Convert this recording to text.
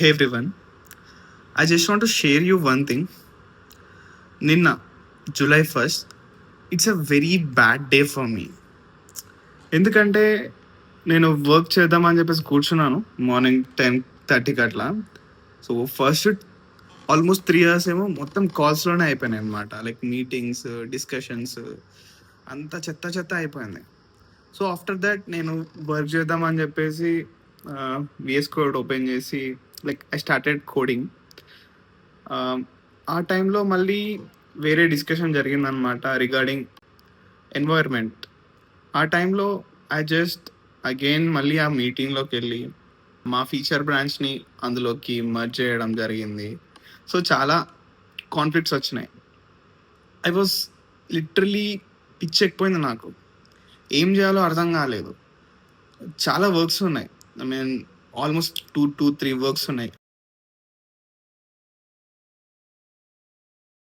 Hey everyone, I just want to share you one thing. Ninna, July 1st, it's a very bad day for me. ఎందుకంటే నేను work చేద్దామని చెప్పేసి కూర్చున్నాను morning 10:30కి అట్లా. So first almost 3 hours ఏమో మొత్తం కాల్స్లోనే అయిపోయినాయి అనమాట. లైక్ మీటింగ్స్, డిస్కషన్స్ అంతా చెత్త చెత్త అయిపోయింది. సో ఆఫ్టర్ దట్ నేను వర్క్ చేద్దామని చెప్పేసి విఎస్ కోడ్ ఓపెన్ చేసి లైక్ ఐ స్టార్టెడ్ కోడింగ్. ఆ టైంలో మళ్ళీ వేరే డిస్కషన్ జరిగిందనమాట రిగార్డింగ్ ఎన్వైర్మెంట్. ఆ టైంలో ఐ జస్ట్ అగైన్ మళ్ళీ ఆ మీటింగ్లోకి వెళ్ళి మా ఫీచర్ బ్రాంచ్ని అందులోకి మర్జ్ చేయడం జరిగింది. సో చాలా కాన్ఫ్లిక్ట్స్ వచ్చినాయి. ఐ వాజ్ లిటరలీ పిచ్చెక్కిపోయింది నాకు. ఏం చేయాలో అర్థం కాలేదు. చాలా వర్క్స్ ఉన్నాయి. I mean almost 2 to 3 works ఉన్నాయి.